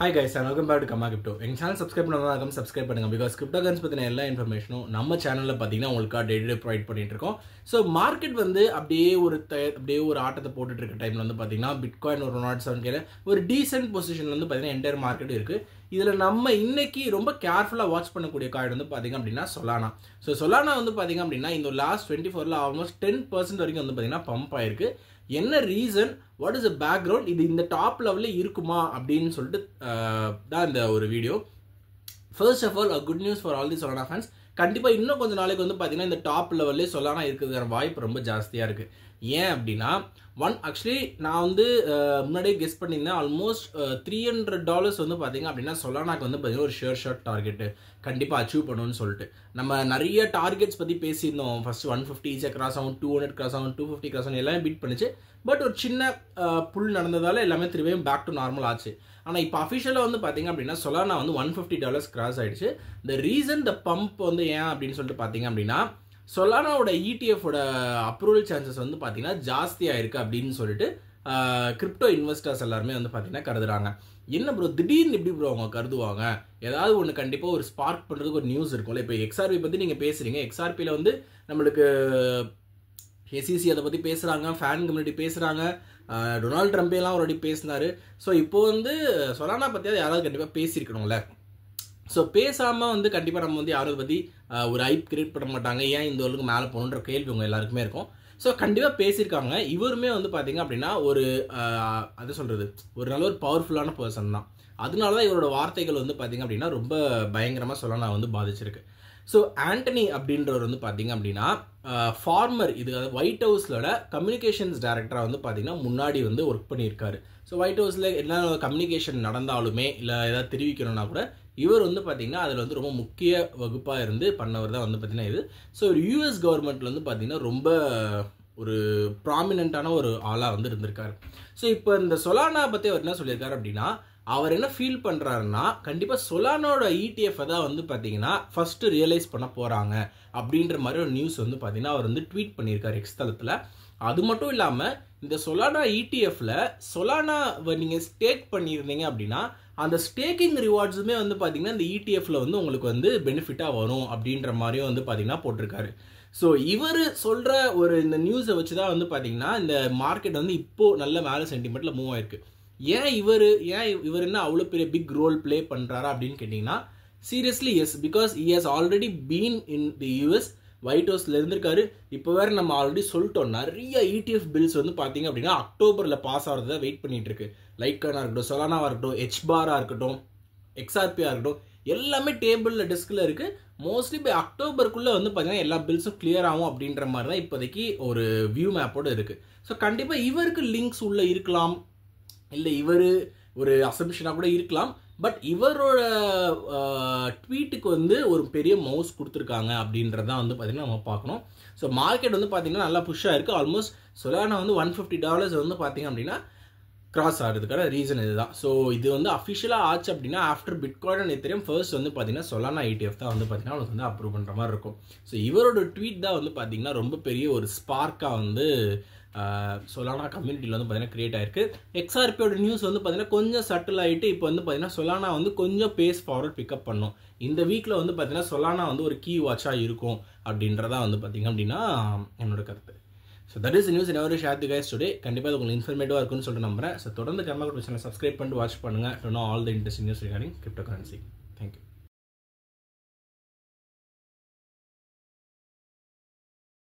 Hi guys, and welcome back to Kama Crypto. எங்க channel subscribe பண்ணாதவங்க subscribe பண்ணுங்க because cryptocurrency பத்தின எல்லா இன்ஃபர்மேஷனும் நம்ம சேனல்ல பாத்தீங்கன்னா உங்களுக்கு டெய்லி ப்ரொவைட் பண்ணிட்டு இருக்கோம். சோ மார்க்கெட் வந்து அப்படியே ஒரு ஆட்டத்தை போட்டுட்டு இருக்க டைம்ல வந்து பாத்தீங்கன்னா Bitcoin ஒரு 107k ஒரு டீசன்ட் பொசிஷன்ல வந்து பாத்தீங்கன்னா என்டையர் மார்க்கெட் இருக்கு. இதுல நம்ம இன்னைக்கு ரொம்ப கேர்ஃபுல்லா வாட்ச் பண்ணக்கூடிய காயின் வந்து பாத்தீங்க அப்படினா Solana. சோ Solana வந்து பாத்தீங்க அப்படினா இந்த லாஸ்ட் 24ல ஆல்மோஸ்ட் 10% வரைக்கும் வந்து பாத்தீங்கன்னா பம்ப் ஆயிருக்கு. என்ன reason, what is the background, இது இந்த டாப் லெவலில் இருக்குமா அப்படின்னு சொல்லிட்டு தான் இந்த ஒரு வீடியோ. First of all good news for all the Solana fans. கண்டிப்பாக இன்னும் கொஞ்சம் நாளைக்கு வந்து பார்த்தீங்கன்னா இந்த டாப் லெவல்லே Solana இருக்கிறதுக்கான வாய்ப்பு ரொம்ப ஜாஸ்தியாக இருக்குது. ஏன் அப்படின்னா ஆக்சுவலி நான் வந்து முன்னாடியே கெஸ் பண்ணியிருந்தேன். ஆல்மோஸ்ட் $300 வந்து பார்த்தீங்க அப்படின்னா Solanaக்கு வந்து பார்த்தீங்கன்னா ஒரு ஷார்ட் டார்கெட்டு கண்டிப்பாக அச்சீவ் பண்ணணும்னு சொல்லிட்டு நம்ம நிறைய டார்கெட்ஸ் பற்றி பேசியிருந்தோம். ஃபர்ஸ்ட் 150 ஈஸியாக கிராஸ் ஆகும், 200 கிராஸ் ஆகும், 250 கிராஸ் ஆகும், எல்லாமே பீட் பண்ணிச்சு. பட் ஒரு சின்ன புல் நடந்ததால் எல்லாமே திரும்பியும் பேக் டு நார்மல் ஆச்சு. ஆனால் இப்போ அஃபிஷியலாக வந்து பார்த்தீங்க அப்படின்னா Solana வந்து $150 கிராஸ் ஆகிடுச்சு. த ரீசன் த பம்ப் வந்து ஏன் அப்படின்னு சொல்லிட்டு பார்த்தீங்க அப்படின்னா Solanaவோட ETF-ஓட அப்ரூவல் சான்சஸ் வந்து பார்த்தீங்கன்னா ஜாஸ்தியாக இருக்குது அப்படின்னு சொல்லிட்டு கிரிப்டோ இன்வெஸ்டர்ஸ் எல்லாருமே வந்து பார்த்தீங்கன்னா கருதுறாங்க. என்ன ப்ரோ திடீர்னு எப்படி ப்ரோ அவங்க கருதுவாங்க? ஏதாவது ஒன்று கண்டிப்பாக ஒரு ஸ்பார்க் பண்ணுறதுக்கு ஒரு நியூஸ் இருக்கும்ல. இப்போ XRP பற்றி நீங்கள் பேசுகிறீங்க. XRPயில் வந்து நம்மளுக்கு SEC அதை பற்றி பேசுகிறாங்க, ஃபேன் கம்யூனிட்டி பேசுகிறாங்க, டொனால்ட் ட்ரம்ப்பெல்லாம் ஒரு வாட்டி பேசினார். ஸோ இப்போ வந்து Solana பற்றியாவது யாராவது கண்டிப்பாக பேசியிருக்கணும்ல. ஸோ பேசாமல் வந்து கண்டிப்பாக நம்ம வந்து யாரும் பற்றி ஒரு ஐப் கிரியேட் பண்ண மாட்டாங்க. ஏன் இந்த அளவுக்கு மேலே போகணுன்ற கேள்வி உங்கள் எல்லாருக்குமே இருக்கும். ஸோ கண்டிப்பாக பேசியிருக்காங்க. இவருமே வந்து பார்த்தீங்க அப்படின்னா ஒரு அது சொல்கிறது ஒரு நல்ல ஒரு பவர்ஃபுல்லான பர்சன் தான். அதனால தான் இவரோட வார்த்தைகள் வந்து பார்த்தீங்க அப்படின்னா ரொம்ப பயங்கரமாக Solana வந்து பாதிச்சிருக்கு. ஸோ ஆண்டனி அப்படின்றவர் வந்து பார்த்தீங்க அப்படின்னா ஃபார்மர் இது ஒயிட் ஹவுஸோட கம்யூனிகேஷன்ஸ் டைரக்டராக வந்து பார்த்தீங்கன்னா முன்னாடி வந்து ஒர்க் பண்ணியிருக்காரு. ஸோ ஒயிட் ஹவுஸில் என்ன கம்யூனிகேஷன் நடந்தாலுமே இல்லை ஏதாவது தெரிவிக்கணும்னா கூட இவர் வந்து பார்த்தீங்கன்னா அதில் வந்து ரொம்ப முக்கிய வகுப்பாக இருந்து பண்ணவர் தான் வந்து பார்த்தீங்கன்னா இது. ஸோ ஒரு US கவர்மெண்ட்டில் வந்து பார்த்தீங்கன்னா ரொம்ப ஒரு ப்ராமினெண்ட்டான ஒரு ஆளாக வந்து இருந்திருக்காரு. ஸோ இப்போ இந்த Solana பற்றி அவர் என்ன சொல்லியிருக்காரு அப்படின்னா அவர் என்ன ஃபீல் பண்ணுறாருன்னா கண்டிப்பாக Solanaவோட ETF தான் வந்து பார்த்தீங்கன்னா ஃபஸ்ட்டு ரியலைஸ் பண்ண போகிறாங்க அப்படின்ற மாதிரி ஒரு நியூஸ் வந்து பார்த்தீங்கன்னா அவர் வந்து ட்வீட் பண்ணியிருக்காரு X தளத்தில். அது மட்டும் இல்லாமல் இந்த Solana ETF-ல Solanaவை நீங்கள் ஸ்டேக் பண்ணியிருந்தீங்க அப்படின்னா அந்த ஸ்டேக்கிங் ரிவார்ட்ஸுமே வந்து பார்த்தீங்கன்னா இந்த ETF-ல வந்து உங்களுக்கு வந்து பெனிஃபிட்டாக வரும் அப்படின்ற மாதிரியும் வந்து பார்த்தீங்கன்னா போட்டிருக்காரு. ஸோ இவர் சொல்கிற ஒரு இந்த நியூஸை வச்சு தான் வந்து பார்த்தீங்கன்னா இந்த மார்க்கெட் வந்து இப்போது நல்ல மேலே சென்டிமெண்ட்டில் மூவ் ஆயிருக்கு. ஏன் இவர் என்ன அவ்வளோ பெரிய பிக் ரோல் ப்ளே பண்ணுறாரா அப்படின்னு கேட்டிங்கன்னா seriously S, because he has already been in the US. White ஹவுஸில் இருந்திருக்காரு. இப்போ வேறு நம்ம ஆல்ரெடி சொல்லிட்டோம் நிறைய ETF பில்ஸ் வந்து பார்த்தீங்க அப்படின்னா அக்டோபரில் பாஸ் ஆகிறத வெயிட் பண்ணிட்டு இருக்கு. லைக்கானாக இருக்கட்டும், Solanaவாக இருக்கட்டும், HBAR-ஆக இருக்கட்டும், XRP-ஆக இருக்கட்டும், எல்லாமே டேபிளில் டெஸ்கில் இருக்குது. மோஸ்ட்லி பை அக்டோபருக்குள்ளே வந்து பார்த்தீங்கன்னா எல்லா பில்ஸும் கிளியர் ஆகும் அப்படின்ற மாதிரி தான் இப்போதைக்கு ஒரு வியூ மேப்போடு இருக்குது. ஸோ கண்டிப்பாக இவருக்கு லிங்க்ஸ் உள்ளே இருக்கலாம், இல்லை இவர் ஒரு அசம்ஷனாக கூட இருக்கலாம். பட் இவரோட ட்வீட்டுக்கு வந்து ஒரு பெரிய மவுஸ் கொடுத்துருக்காங்க அப்படின்றதான் வந்து பார்த்திங்கன்னா நம்ம பார்க்கணும். ஸோ மார்க்கெட் வந்து பார்த்திங்கன்னா நல்லா புஷ்ஷாக இருக்குது. ஆல்மோஸ்ட் Solana வந்து $150 வந்து பார்த்திங்க அப்படின்னா கிராஸ் ஆகிறதுக்கான ரீசன் இதுதான். ஸோ இது வந்து அஃபிஷியலாக ஆச்சு அப்படின்னா after Bitcoin and Ethereum first வந்து பார்த்திங்கன்னா Solana ETF தான் வந்து பார்த்திங்கன்னா அவங்களுக்கு வந்து அப்ரூவ் பண்ணுற மாதிரி இருக்கும். ஸோ இவரோட ட்வீட் தான் வந்து பார்த்திங்கன்னா ரொம்ப பெரிய ஒரு ஸ்பார்க்காக வந்து Solana கம்யூனிட்டியில் வந்து பார்த்தீங்கன்னா கிரியேட் ஆயிருக்கு. XRP-யோட நியூஸ் வந்து பார்த்தீங்கன்னா கொஞ்சம் சட்டில் ஆகிட்டு இப்போ வந்து பார்த்தீங்கன்னா Solana வந்து கொஞ்சம் பேஸ் ஃபார்வர்ட் பிக்கப் பண்ணும். இந்த வீக்கில் வந்து பார்த்தீங்கன்னா Solana வந்து ஒரு கீ வாட்சாக இருக்கும் அப்படின்றதான் வந்து பார்த்தீங்க அப்படின்னா என்னோட கருத்து. So that is news in ever share the guys today. கண்டிப்பாக உங்களுக்கு இன்ஃபர்மேட்டிவாக இருக்குன்னு சொல்லிட்டு நம்புறேன். ஸோ தொடர்ந்து கர்மா சேனல் சப்ஸ்கிரைப் பண்ணிட்டு வாட்ச் பண்ணுங்கள் to know all the interesting news regarding crypto currency. Thank you.